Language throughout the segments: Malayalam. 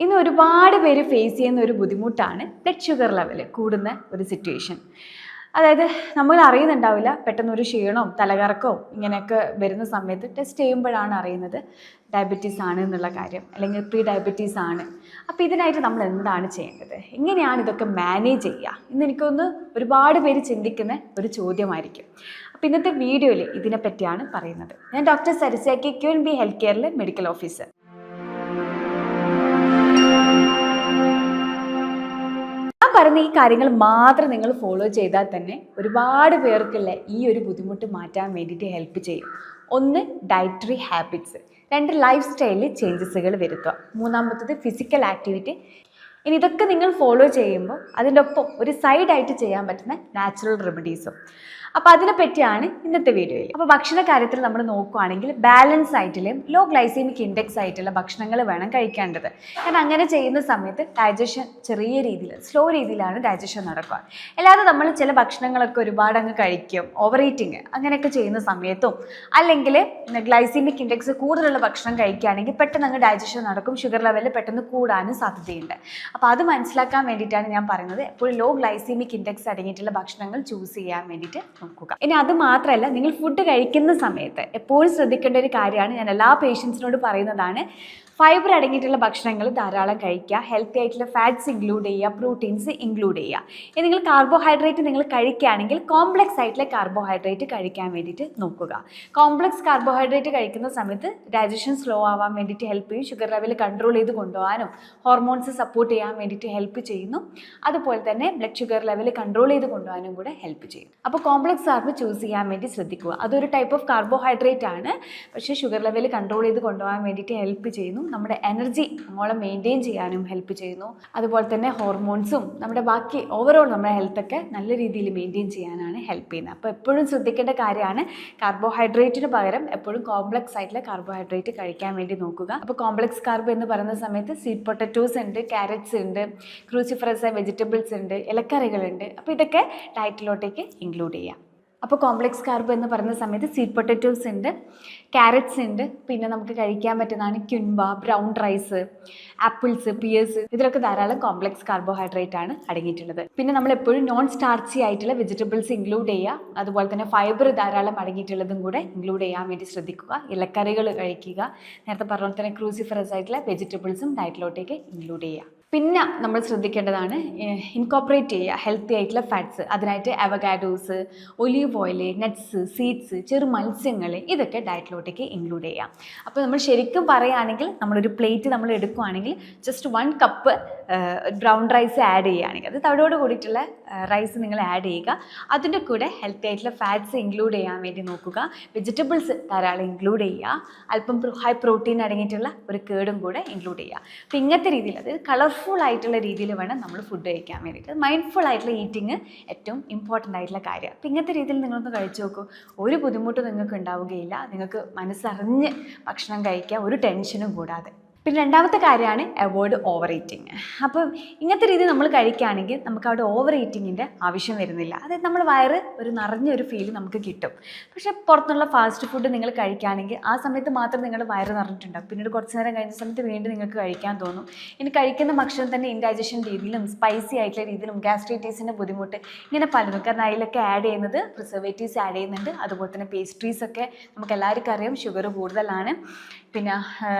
ഇന്ന് ഒരുപാട് പേര് ഫേസ് ചെയ്യുന്ന ഒരു ബുദ്ധിമുട്ടാണ് ബ്ലഡ് ഷുഗർ ലെവൽ കൂടുന്ന ഒരു സിറ്റുവേഷൻ. അതായത് നമ്മൾ അറിയുന്നുണ്ടാവില്ല, പെട്ടെന്ന് ഒരു ക്ഷീണവും തലകറക്കവും ഇങ്ങനെയൊക്കെ വരുന്ന സമയത്ത് ടെസ്റ്റ് ചെയ്യുമ്പോഴാണ് അറിയുന്നത് ഡയബറ്റീസ് ആണ് എന്നുള്ള കാര്യം, അല്ലെങ്കിൽ പ്രീ ഡയബറ്റീസ് ആണ്. അപ്പോൾ ഇതിനായിട്ട് നമ്മൾ എന്താണ് ചെയ്യേണ്ടത്, എങ്ങനെയാണ് ഇതൊക്കെ മാനേജ് ചെയ്യുക എന്ന് എനിക്കൊന്ന് ഒരുപാട് പേര് ചിന്തിക്കുന്ന ഒരു ചോദ്യമായിരിക്കും. അപ്പോൾ ഇന്നത്തെ വീഡിയോയിൽ ഇതിനെപ്പറ്റിയാണ് പറയുന്നത്. ഞാൻ ഡോക്ടർ സരസ്യാക്കി, QNB ഹെൽത്ത് കെയറിലെ മെഡിക്കൽ ഓഫീസർ. പറഞ്ഞ ഈ കാര്യങ്ങൾ മാത്രം നിങ്ങൾ ഫോളോ ചെയ്താൽ തന്നെ ഒരുപാട് പേർക്കുള്ള ഈ ഒരു ബുദ്ധിമുട്ട് മാറ്റാൻ വേണ്ടിയിട്ട് ഹെൽപ്പ് ചെയ്യും. ഒന്ന്, ഡയറ്ററി ഹാബിറ്റ്സ്. രണ്ട്, ലൈഫ് സ്റ്റൈലിൽ ചേഞ്ചസുകൾ വരുത്തുക. മൂന്നാമത്തത്, ഫിസിക്കൽ ആക്ടിവിറ്റി. ഇനി ഇതൊക്കെ നിങ്ങൾ ഫോളോ ചെയ്യുമ്പോൾ അതിൻ്റെ ഒപ്പം ഒരു സൈഡായിട്ട് ചെയ്യാൻ പറ്റുന്ന നാച്ചുറൽ റെമഡീസും. അപ്പോൾ അതിനെ പറ്റിയാണ് ഇന്നത്തെ വീഡിയോയിൽ. അപ്പോൾ ഭക്ഷണ കാര്യത്തിൽ നമ്മൾ നോക്കുകയാണെങ്കിൽ ബാലൻസ് ആയിട്ടുള്ള ലോ ഗ്ലൈസീമിക് ഇൻഡെക്സ് ആയിട്ടുള്ള ഭക്ഷണങ്ങൾ വേണം കഴിക്കേണ്ടത്. കാരണം അങ്ങനെ ചെയ്യുന്ന സമയത്ത് ഡൈജഷൻ ചെറിയ രീതിയിൽ, സ്ലോ രീതിയിലാണ് ഡൈജഷൻ നടക്കുക. അല്ലാതെ നമ്മൾ ചില ഭക്ഷണങ്ങളൊക്കെ ഒരുപാട് അങ്ങ് കഴിക്കും, ഓവർ ഈറ്റിങ് അങ്ങനെയൊക്കെ ചെയ്യുന്ന സമയത്തും, അല്ലെങ്കിൽ ഗ്ലൈസീമിക് ഇൻഡെക്സ് കൂടുതലുള്ള ഭക്ഷണം കഴിക്കുകയാണെങ്കിൽ പെട്ടെന്ന് അങ്ങ് ഡൈജഷൻ നടക്കും, ഷുഗർ ലെവലിൽ പെട്ടെന്ന് കൂടാനും സാധ്യതയുണ്ട്. അപ്പോൾ അത് മനസ്സിലാക്കാൻ വേണ്ടിയിട്ടാണ് ഞാൻ പറയുന്നത് എപ്പോഴും ലോ ഗ്ലൈസീമിക് ഇൻഡെക്സ് അടങ്ങിയിട്ടുള്ള ഭക്ഷണങ്ങൾ ചൂസ് ചെയ്യാൻ വേണ്ടിയിട്ട് നോക്കുക. ഇനി അത് മാത്രമല്ല, നിങ്ങൾ ഫുഡ് കഴിക്കുന്ന സമയത്ത് എപ്പോഴും ശ്രദ്ധിക്കേണ്ട ഒരു കാര്യമാണ്, ഞാൻ എല്ലാ പേഷ്യൻസിനോട് പറയുന്നതാണ്, ഫൈബർ അടങ്ങിയിട്ടുള്ള ഭക്ഷണങ്ങൾ ധാരാളം കഴിക്കുക, ഹെൽത്തി ആയിട്ടുള്ള ഫാറ്റ്സ് ഇൻക്ലൂഡ് ചെയ്യുക, പ്രോട്ടീൻസ് ഇൻക്ലൂഡ് ചെയ്യുക. ഇനി നിങ്ങൾ കാർബോഹൈഡ്രേറ്റ് നിങ്ങൾ കഴിക്കുകയാണെങ്കിൽ കോംപ്ലക്സ് ആയിട്ടുള്ള കാർബോഹൈഡ്രേറ്റ് കഴിക്കാൻ വേണ്ടിയിട്ട് നോക്കുക. കോംപ്ലക്സ് കാർബോഹൈഡ്രേറ്റ് കഴിക്കുന്ന സമയത്ത് ഡൈജഷൻ സ്ലോ ആവാൻ വേണ്ടിയിട്ട് ഹെൽപ്പ് ചെയ്യും, ഷുഗർ ലെവൽ കൺട്രോൾ ചെയ്ത് കൊണ്ടുപോകാനും ഹോർമോൺസ് സപ്പോർട്ട് ചെയ്യാൻ വേണ്ടിയിട്ട് ഹെൽപ്പ് ചെയ്യുന്നു. അതുപോലെ തന്നെ ബ്ലഡ് ഷുഗർ ലെവൽ കൺട്രോൾ ചെയ്ത് കൊണ്ടുപോകാനും കൂടെ ഹെൽപ്പ് ചെയ്യും. അപ്പോൾ കോംപ്ലക്സ് കാർബ് ചൂസ് ചെയ്യാൻ വേണ്ടി ശ്രദ്ധിക്കുക. അതൊരു ടൈപ്പ് ഓഫ് കാർബോഹൈഡ്രേറ്റ് ആണ്, പക്ഷേ ഷുഗർ ലെവൽ കൺട്രോൾ ചെയ്ത് കൊണ്ടുപോകാൻ വേണ്ടിയിട്ട് ഹെൽപ്പ് ചെയ്യുന്നു. നമ്മുടെ എനർജി നമ്മളെ മെയിൻറ്റെയിൻ ചെയ്യാനും ഹെൽപ്പ് ചെയ്യുന്നു. അതുപോലെ തന്നെ ഹോർമോൺസും നമ്മുടെ ബാക്കി ഓവറോൾ നമ്മുടെ ഹെൽത്തൊക്കെ നല്ല രീതിയിൽ മെയിൻറ്റെയിൻ ചെയ്യാനാണ് ഹെൽപ്പ് ചെയ്യുന്നത്. അപ്പോൾ എപ്പോഴും ശ്രദ്ധിക്കേണ്ട കാര്യമാണ്, കാർബോഹൈഡ്രേറ്റിന് പകരം എപ്പോഴും കോംപ്ലക്സ് ആയിട്ടുള്ള കാർബോഹൈഡ്രേറ്റ് കഴിക്കാൻ വേണ്ടി നോക്കുക. അപ്പോൾ കോംപ്ലക്സ് കാർബ് എന്ന് പറയുന്ന സമയത്ത് സ്വീറ്റ് പൊട്ടറ്റോസ് ഉണ്ട്, ക്യാരറ്റ്സ് ഉണ്ട്, ക്രൂസിഫറസ് വെജിറ്റബിൾസ് ഉണ്ട്, ഇലക്കറികളുണ്ട്. അപ്പോൾ ഇതൊക്കെ ഡയറ്റിലോട്ടേക്ക് ഇൻക്ലൂഡ് ചെയ്യാം. അപ്പോൾ കോംപ്ലക്സ് കാർബ് എന്ന് പറയുന്ന സമയത്ത് സ്വീറ്റ് പൊട്ടറ്റോസ് ഉണ്ട്, ക്യാരറ്റ്സ് ഉണ്ട്, പിന്നെ നമുക്ക് കഴിക്കാൻ പറ്റുന്നതാണ് ക്വിൻവ, ബ്രൗൺ റൈസ്, ആപ്പിൾസ്, പിയേഴ്സ്. ഇതിലൊക്കെ ധാരാളം കോംപ്ലക്സ് കാർബോഹൈഡ്രേറ്റ് ആണ് അടങ്ങിയിട്ടുള്ളത്. പിന്നെ നമ്മൾ എപ്പോഴും നോൺ സ്റ്റാർച്ചി ആയിട്ടുള്ള വെജിറ്റബിൾസ് ഇൻക്ലൂഡ് ചെയ്യുക. അതുപോലെ തന്നെ ഫൈബർ ധാരാളം അടങ്ങിയിട്ടുള്ളതും കൂടെ ഇൻക്ലൂഡ് ചെയ്യാൻ വേണ്ടി ശ്രദ്ധിക്കുക. ഇലക്കറികൾ കഴിക്കുക. നേരത്തെ പറഞ്ഞ പോലെ തന്നെ ക്രൂസിഫറസ് ആയിട്ടുള്ള വെജിറ്റബിൾസും ഡയറ്റിലോട്ടേക്ക് ഇൻക്ലൂഡ് ചെയ്യുക. പിന്നെ നമ്മൾ ശ്രദ്ധിക്കേണ്ടതാണ് ഇൻകോപ്പറേറ്റ് ചെയ്യുക ഹെൽത്തി ആയിട്ടുള്ള ഫാറ്റ്സ്. അതിനായിട്ട് Avogadro's, olive oil, nuts, seeds, ചെറു മത്സ്യങ്ങൾ, ഇതൊക്കെ ഡയറ്റിലോട്ടേക്ക് ഇൻക്ലൂഡ് ചെയ്യാം. അപ്പോൾ നമ്മൾ ശരിക്കും പറയുകയാണെങ്കിൽ, നമ്മളൊരു പ്ലേറ്റ് നമ്മൾ എടുക്കുകയാണെങ്കിൽ just 1 cup brown rice add ചെയ്യുകയാണെങ്കിൽ, അത് തവിടോട് കൂടിയിട്ടുള്ള റൈസ് നിങ്ങൾ ആഡ് ചെയ്യുക. അതിൻ്റെ കൂടെ ഹെൽത്തി ആയിട്ടുള്ള ഫാറ്റ്സ് ഇൻക്ലൂഡ് ചെയ്യാൻ വേണ്ടി നോക്കുക. വെജിറ്റബിൾസ് ധാരാളം ഇൻക്ലൂഡ് ചെയ്യുക. അല്പം ഹൈ പ്രോട്ടീൻ അടങ്ങിയിട്ടുള്ള ഒരു കേടും കൂടെ ഇൻക്ലൂഡ് ചെയ്യുക. അപ്പോൾ ഇങ്ങനത്തെ രീതിയിൽ, അതായത് കളർഫുൾ ആയിട്ടുള്ള രീതിയിൽ വേണം നമ്മൾ ഫുഡ് കഴിക്കാൻ വേണ്ടിയിട്ട്. മൈൻഡ്ഫുൾ ആയിട്ടുള്ള ഈറ്റിങ് ഏറ്റവും ഇമ്പോർട്ടൻ്റ് ആയിട്ടുള്ള കാര്യം. അപ്പോൾ ഇങ്ങനത്തെ രീതിയിൽ നിങ്ങളൊന്ന് കഴിച്ചു നോക്കൂ, ഒരു ബുദ്ധിമുട്ടും നിങ്ങൾക്ക് ഉണ്ടാവുകയില്ല. നിങ്ങൾക്ക് മനസ്സറിഞ്ഞ് ഭക്ഷണം കഴിക്കുക, ഒരു ടെൻഷനും കൂടാതെ. പിന്നെ രണ്ടാമത്തെ കാര്യമാണ് അവോയ്ഡ് ഓവർ ഈറ്റിങ്. അപ്പം ഇങ്ങനത്തെ രീതി നമ്മൾ കഴിക്കുകയാണെങ്കിൽ നമുക്ക് അവിടെ ഓവർ ഈറ്റിങ്ങിൻ്റെ ആവശ്യം വരുന്നില്ല. അതായത് നമ്മൾ വയറ് ഒരു നിറഞ്ഞൊരു ഫീൽ നമുക്ക് കിട്ടും. പക്ഷേ പുറത്തുള്ള ഫാസ്റ്റ് ഫുഡ് നിങ്ങൾ കഴിക്കുകയാണെങ്കിൽ ആ സമയത്ത് മാത്രം നിങ്ങൾ വയറ് നിറഞ്ഞിട്ടുണ്ടാകും. പിന്നീട് കുറച്ച് നേരം കഴിഞ്ഞ സമയത്ത് വീണ്ടും നിങ്ങൾക്ക് കഴിക്കാൻ തോന്നും. ഇനി കഴിക്കുന്ന ഭക്ഷണം തന്നെ ഇൻഡൈജഷൻ രീതിയിലും സ്പൈസി ആയിട്ടുള്ള രീതിയിലും ഗ്യാസ്ട്രൈറ്റീസിൻ്റെ ബുദ്ധിമുട്ട്, ഇങ്ങനെ പലതും. കാരണം അതിലൊക്കെ ആഡ് ചെയ്യുന്നത് പ്രിസർവേറ്റീവ്സ് ആഡ് ചെയ്യുന്നുണ്ട്. അതുപോലെ തന്നെ പേസ്ട്രീസൊക്കെ നമുക്ക് എല്ലാവർക്കും അറിയാം ഷുഗർ കൂടുതലാണ്. പിന്നെ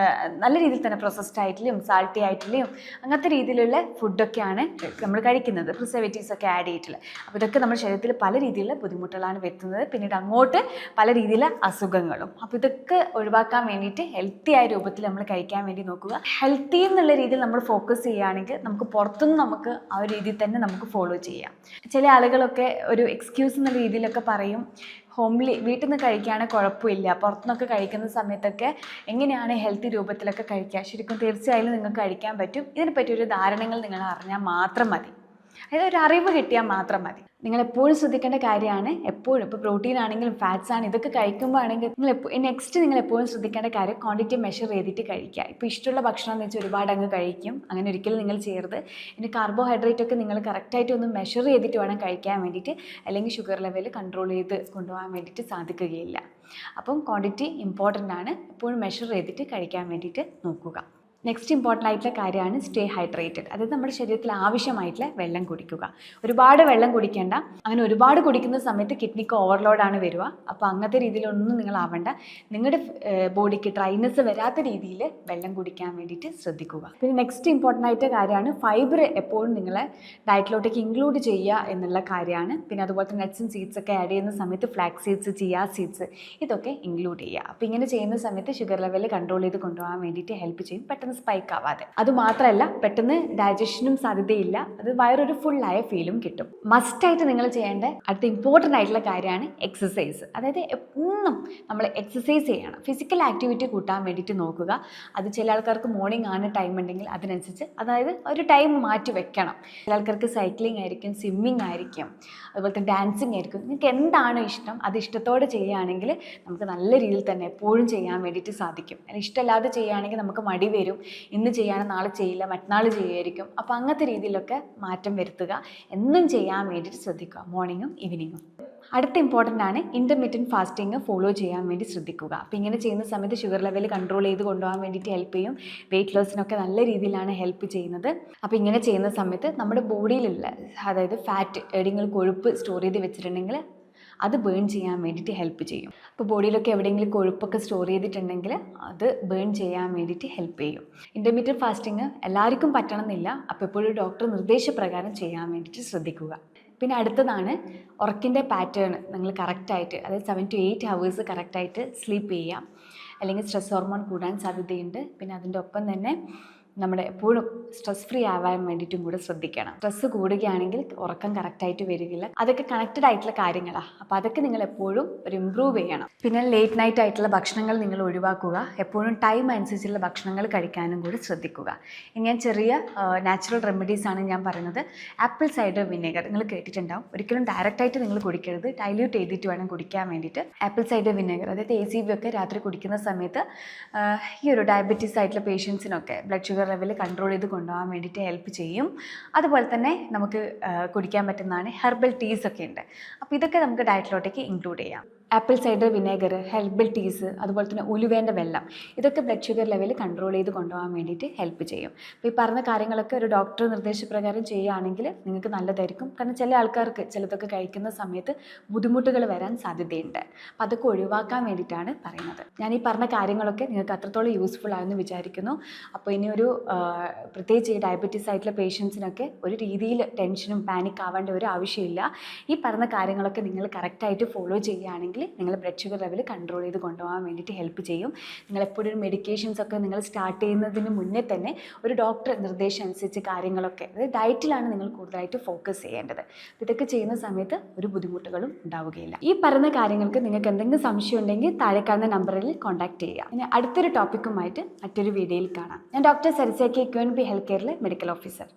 നല്ല രീതിയിൽ തന്നെ പ്രോസസ്ഡ് ആയിട്ടുള്ളയും സാൾട്ടി ആയിട്ടുള്ളയും അങ്ങനത്തെ രീതിയിലുള്ള ഫുഡൊക്കെയാണ് നമ്മൾ കഴിക്കുന്നത്, പ്രിസർവേറ്റീവ്സ് ഒക്കെ ആഡ് ചെയ്തിട്ടുള്ളത്. അപ്പോൾ ഇതൊക്കെ നമ്മുടെ ശരീരത്തിൽ പല രീതിയിലുള്ള ബുദ്ധിമുട്ടുകളാണ് വരുത്തുന്നത്. പിന്നീട് അങ്ങോട്ട് പല രീതിയിലുള്ള അസുഖങ്ങളും. അപ്പോൾ ഇതൊക്കെ ഒഴിവാക്കാൻ വേണ്ടിയിട്ട് ഹെൽത്തി ആയ രൂപത്തിൽ നമ്മൾ കഴിക്കാൻ വേണ്ടി നോക്കുക. ഹെൽത്തി എന്നുള്ള രീതിയിൽ നമ്മൾ ഫോക്കസ് ചെയ്യുകയാണെങ്കിൽ നമുക്ക് പുറത്തുനിന്ന് നമുക്ക് ആ ഒരു രീതിയിൽ തന്നെ നമുക്ക് ഫോളോ ചെയ്യാം. ചില ആളുകളൊക്കെ ഒരു എക്സ്ക്യൂസ് എന്നുള്ള രീതിയിലൊക്കെ പറയും, ഹോംലി വീട്ടിൽ നിന്ന് കഴിക്കുകയാണെങ്കിൽ കുഴപ്പമില്ല, പുറത്തുനിന്നൊക്കെ കഴിക്കുന്ന സമയത്തൊക്കെ എങ്ങനെയാണ് ഹെൽത്തി രൂപത്തിലൊക്കെ കഴിക്കുക. ശരിക്കും തീർച്ചയായും നിങ്ങൾക്ക് കഴിക്കാൻ പറ്റും. ഇതിനെപ്പറ്റി ഒരു ധാരണകൾ നിങ്ങൾ അറിഞ്ഞാൽ മാത്രം മതി, അതായത് ഒരു അറിവ് കിട്ടിയാൽ മാത്രം മതി. നിങ്ങൾ എപ്പോഴും ശ്രദ്ധിക്കേണ്ട കാര്യമാണ്, എപ്പോഴും ഇപ്പോൾ പ്രോട്ടീൻ ആണെങ്കിലും ഫാറ്റ്സ് ആണ്, ഇതൊക്കെ കഴിക്കുമ്പോൾ ആണെങ്കിൽ നിങ്ങൾ എപ്പോഴും ശ്രദ്ധിക്കേണ്ട കാര്യം ക്വാണ്ടിറ്റി മെഷർ ചെയ്തിട്ട് കഴിക്കുക. ഇപ്പോൾ ഇഷ്ടമുള്ള ഭക്ഷണം എന്ന് വെച്ചാൽ ഒരുപാട് അങ്ങ് കഴിക്കും, അങ്ങനെ ഒരിക്കലും നിങ്ങൾ ചെയ്യരുത്. ഇനി കാർബോഹൈഡ്രേറ്റ് ഒക്കെ നിങ്ങൾ കറക്റ്റായിട്ട് ഒന്ന് മെഷർ ചെയ്തിട്ട് വേണം കഴിക്കാൻ വേണ്ടിയിട്ട്, അല്ലെങ്കിൽ ഷുഗർ ലെവൽ കൺട്രോൾ ചെയ്ത് കൊണ്ടുപോകാൻ വേണ്ടിയിട്ട് സാധിക്കുകയില്ല. അപ്പം ക്വാണ്ടിറ്റി ഇമ്പോർട്ടൻ്റ് ആണ്, എപ്പോഴും മെഷർ ചെയ്തിട്ട് കഴിക്കാൻ വേണ്ടിയിട്ട് നോക്കുക. നെക്സ്റ്റ് ഇമ്പോർട്ടൻ്റ് ആയിട്ടുള്ള കാര്യമാണ് സ്റ്റേ ഹൈഡ്രേറ്റഡ്. അതായത് നമ്മുടെ ശരീരത്തിൽ ആവശ്യമായിട്ടുള്ള വെള്ളം കുടിക്കുക. ഒരുപാട് വെള്ളം കുടിക്കേണ്ട. അങ്ങനെ ഒരുപാട് കുടിക്കുന്ന സമയത്ത് കിഡ്നിക്ക് ഓവർലോഡാണ് വരിക. അപ്പോൾ അങ്ങനത്തെ രീതിയിലൊന്നും നിങ്ങൾ ആവേണ്ട. നിങ്ങളുടെ ബോഡിക്ക് ഡ്രൈനെസ് വരാത്ത രീതിയിൽ വെള്ളം കുടിക്കാൻ വേണ്ടിയിട്ട് ശ്രദ്ധിക്കുക. പിന്നെ നെക്സ്റ്റ് ഇമ്പോർട്ടൻ്റ് ആയിട്ട് കാര്യമാണ് ഫൈബർ എപ്പോഴും നിങ്ങളെ ഡയറ്റിലോട്ടേക്ക് ഇൻക്ലൂഡ് ചെയ്യുക എന്നുള്ള കാര്യമാണ്. പിന്നെ അതുപോലെ തന്നെ നട്ട്സും സീഡ്സ് ഒക്കെ ആഡ് ചെയ്യുന്ന സമയത്ത് ഫ്ലാക്സ് സീഡ്സ്, ചിയ സീഡ്സ് ഇതൊക്കെ ഇൻക്ലൂഡ് ചെയ്യുക. അപ്പോൾ ഇങ്ങനെ ചെയ്യുന്ന സമയത്ത് ഷുഗർ ലെവൽ കൺട്രോൾ ചെയ്ത് കൊണ്ടുപോകാൻ വേണ്ടിയിട്ട് ഹെൽപ്പ് ചെയ്യും, പെട്ടെന്ന് സ്പൈക്ക് ആവാതെ. അതുമാത്രമല്ല പെട്ടെന്ന് ഡൈജഷനും സാധ്യതയില്ല, അത് വയറൊരു ഫുള്ളായ ഫീലും കിട്ടും. മസ്റ്റായിട്ട് നിങ്ങൾ ചെയ്യേണ്ട അടുത്ത ഇമ്പോർട്ടൻ്റ് ആയിട്ടുള്ള കാര്യമാണ് എക്സസൈസ്. അതായത് എന്നും നമ്മൾ എക്സസൈസ് ചെയ്യണം, ഫിസിക്കൽ ആക്ടിവിറ്റി കൂട്ടാൻ വേണ്ടിയിട്ട് നോക്കുക. അത് ചില ആൾക്കാർക്ക് മോർണിംഗ് ആണ് ടൈം ഉണ്ടെങ്കിൽ അതിനനുസരിച്ച് അതായത് ഒരു ടൈം മാറ്റി വെക്കണം. ചില ആൾക്കാർക്ക് സൈക്ലിംഗ് ആയിരിക്കും, സ്വിമ്മിങ് ആയിരിക്കും, അതുപോലെ തന്നെ ഡാൻസിങ് ആയിരിക്കും. നിങ്ങൾക്ക് എന്താണോ ഇഷ്ടം അത് ഇഷ്ടത്തോടെ ചെയ്യുകയാണെങ്കിൽ നമുക്ക് നല്ല രീതിയിൽ തന്നെ എപ്പോഴും ചെയ്യാൻ വേണ്ടിയിട്ട് സാധിക്കും. അല്ലെങ്കിൽ ഇഷ്ടമല്ലാതെ ചെയ്യുകയാണെങ്കിൽ നമുക്ക് മടി വരും, ഇന്ന് ചെയ്യാണ് നാളെ ചെയ്യില്ല, മറ്റന്നാൾ ചെയ്യുമായിരിക്കും. അപ്പോൾ അങ്ങനത്തെ രീതിയിലൊക്കെ മാറ്റം വരുത്തുക. എന്നും ചെയ്യാൻ വേണ്ടിയിട്ട് ശ്രദ്ധിക്കുക, മോർണിംഗും ഈവനിങ്ങും. അടുത്ത ഇമ്പോർട്ടൻ്റ് ആണ് ഇൻ്റർമീഡിയറ്റ് ഫാസ്റ്റിംഗ് ഫോളോ ചെയ്യാൻ വേണ്ടി ശ്രദ്ധിക്കുക. അപ്പോൾ ഇങ്ങനെ ചെയ്യുന്ന സമയത്ത് ഷുഗർ ലെവൽ കൺട്രോൾ ചെയ്ത് കൊണ്ടുപോകാൻ വേണ്ടിയിട്ട് ഹെൽപ്പ് ചെയ്യും. വെയിറ്റ് ലോസിനൊക്കെ നല്ല രീതിയിലാണ് ഹെൽപ്പ് ചെയ്യുന്നത്. അപ്പോൾ ഇങ്ങനെ ചെയ്യുന്ന സമയത്ത് നമ്മുടെ ബോഡിയിലുള്ള അതായത് ഫാറ്റ് എവിടെയെങ്കിലും കൊഴുപ്പ് സ്റ്റോർ ചെയ്ത് വെച്ചിട്ടുണ്ടെങ്കിൽ അത് ബേൺ ചെയ്യാൻ വേണ്ടിയിട്ട് ഹെൽപ്പ് ചെയ്യും. അപ്പോൾ ബോഡിയിലൊക്കെ എവിടെയെങ്കിലും കൊഴുപ്പൊക്കെ സ്റ്റോർ ചെയ്തിട്ടുണ്ടെങ്കിൽ അത് ബേൺ ചെയ്യാൻ വേണ്ടിയിട്ട് ഹെൽപ്പ് ചെയ്യും. ഇൻ്റർമീഡിയറ്റ് ഫാസ്റ്റിംഗ് എല്ലാവർക്കും പറ്റണമെന്നില്ല. അപ്പോൾ എപ്പോഴും ഡോക്ടർ നിർദ്ദേശപ്രകാരം ചെയ്യാൻ വേണ്ടിയിട്ട് ശ്രദ്ധിക്കുക. പിന്നെ അടുത്തതാണ് ഉറക്കിൻ്റെ പാറ്റേൺ നിങ്ങൾ കറക്റ്റായിട്ട്, അതായത് 7 to 8 hours കറക്റ്റായിട്ട് സ്ലീപ്പ് ചെയ്യുക. അല്ലെങ്കിൽ സ്ട്രെസ് ഹോർമോൺ കൂടാൻ സാധ്യതയുണ്ട്. പിന്നെ അതിൻ്റെ ഒപ്പം തന്നെ നമ്മുടെ എപ്പോഴും സ്ട്രെസ് ഫ്രീ ആവാൻ വേണ്ടിയിട്ടും കൂടെ ശ്രദ്ധിക്കണം. സ്ട്രെസ്സ് കൂടുകയാണെങ്കിൽ ഉറക്കം കറക്റ്റായിട്ട് വരികയില്ല. അതൊക്കെ കണക്റ്റഡ് ആയിട്ടുള്ള കാര്യങ്ങളാണ്. അപ്പോൾ അതൊക്കെ നിങ്ങൾ എപ്പോഴും ഒരു ഇമ്പ്രൂവ് ചെയ്യണം. പിന്നെ ലേറ്റ് നൈറ്റ് ആയിട്ടുള്ള ഭക്ഷണങ്ങൾ നിങ്ങൾ ഒഴിവാക്കുക. എപ്പോഴും ടൈം അനുസരിച്ചുള്ള ഭക്ഷണങ്ങൾ കഴിക്കാനും കൂടി ശ്രദ്ധിക്കുക. ഇനി ഞാൻ ചെറിയ നാച്ചുറൽ റെമഡീസ് ആണ് ഞാൻ പറയുന്നത്. ആപ്പിൾ സൈഡർ വിനെഗർ നിങ്ങൾ കേട്ടിട്ടുണ്ടാവും. ഒരിക്കലും ഡയറക്റ്റായിട്ട് നിങ്ങൾ കുടിക്കരുത്, ഡൈല്യൂട്ട് ചെയ്തിട്ട് വേണം കുടിക്കാൻ വേണ്ടിയിട്ട്. ആപ്പിൾ സൈഡർ വിനെഗർ അതായത് ACV ഒക്കെ രാത്രി കുടിക്കുന്ന സമയത്ത് ഈ ഒരു ഡയബറ്റീസ് ആയിട്ടുള്ള പേഷ്യൻസിനൊക്കെ ബ്ലഡ് ഷുഗർ ലെവൽ കൺട്രോൾ ചെയ്ത് കൊണ്ടുപോകാൻ വേണ്ടിയിട്ട് ഹെൽപ്പ് ചെയ്യും. അതുപോലെ തന്നെ നമുക്ക് കുടിക്കാൻ പറ്റുന്നതാണ് ഹെർബൽ ടീസ് ഒക്കെ ഉണ്ട്. അപ്പോൾ ഇതൊക്കെ നമുക്ക് ഡയറ്റിലോട്ടേക്ക് ഇൻക്ലൂഡ് ചെയ്യാം. ആപ്പിൾ സൈഡർ വിനെഗർ, ഹെർബൽ ടീസ്, അതുപോലെ തന്നെ ഉലുവേൻ്റെ വെള്ളം, ഇതൊക്കെ ബ്ലഡ് ഷുഗർ ലെവൽ കൺട്രോൾ ചെയ്ത് കൊണ്ടുപോകാൻ വേണ്ടിയിട്ട് ഹെൽപ്പ് ചെയ്യും. അപ്പോൾ ഈ പറഞ്ഞ കാര്യങ്ങളൊക്കെ ഒരു ഡോക്ടർ നിർദ്ദേശപ്രകാരം ചെയ്യുകയാണെങ്കിൽ നിങ്ങൾക്ക് നല്ലതായിരിക്കും. കാരണം ചില ആൾക്കാർക്ക് ചിലതൊക്കെ കഴിക്കുന്ന സമയത്ത് ബുദ്ധിമുട്ടുകൾ വരാൻ സാധ്യതയുണ്ട്. അപ്പോൾ അതൊക്കെ ഒഴിവാക്കാൻ വേണ്ടിയിട്ടാണ് പറയുന്നത്. ഞാൻ ഈ പറഞ്ഞ കാര്യങ്ങളൊക്കെ നിങ്ങൾക്ക് അത്രത്തോളം യൂസ്ഫുൾ ആണെന്ന് വിചാരിക്കുന്നു. അപ്പോൾ ഇനിയൊരു പ്രത്യേകിച്ച് ഈ ഡയബറ്റീസ് ആയിട്ടുള്ള പേഷ്യൻസിനൊക്കെ ഒരു രീതിയിൽ ടെൻഷനും പാനിക് ആവേണ്ട ഒരു ആവശ്യമില്ല. ഈ പറഞ്ഞ കാര്യങ്ങളൊക്കെ നിങ്ങൾ കറക്റ്റായിട്ട് ഫോളോ ചെയ്യുകയാണെങ്കിൽ നിങ്ങൾ ബ്ലഡ് ഷുഗർ ലെവൽ കൺട്രോൾ ചെയ്ത് കൊണ്ടുപോകാൻ വേണ്ടിയിട്ട് ഹെൽപ്പ് ചെയ്യും. നിങ്ങളെപ്പോഴും ഒരു മെഡിക്കേഷൻസ് ഒക്കെ നിങ്ങൾ സ്റ്റാർട്ട് ചെയ്യുന്നതിന് മുന്നേ തന്നെ ഒരു ഡോക്ടർ നിർദ്ദേശം അനുസരിച്ച് കാര്യങ്ങളൊക്കെ, അതായത് ഡയറ്റിലാണ് നിങ്ങൾ കൂടുതലായിട്ട് ഫോക്കസ് ചെയ്യേണ്ടത്. ഇതൊക്കെ ചെയ്യുന്ന സമയത്ത് ഒരു ബുദ്ധിമുട്ടുകളും ഉണ്ടാവുകയില്ല. ഈ പറഞ്ഞ കാര്യങ്ങൾക്ക് നിങ്ങൾക്ക് എന്തെങ്കിലും സംശയം ഉണ്ടെങ്കിൽ താഴെ കാണുന്ന നമ്പറിൽ കോൺടാക്ട് ചെയ്യുക. ഇനി അടുത്തൊരു ടോപ്പിക്കുമായിട്ട് മറ്റൊരു വീഡിയോയിൽ കാണാം. ഞാൻ ഡോക്ടർ സരിസ KQNB ഹെൽത്ത് കെയറിലെ മെഡിക്കൽ ഓഫീസർ.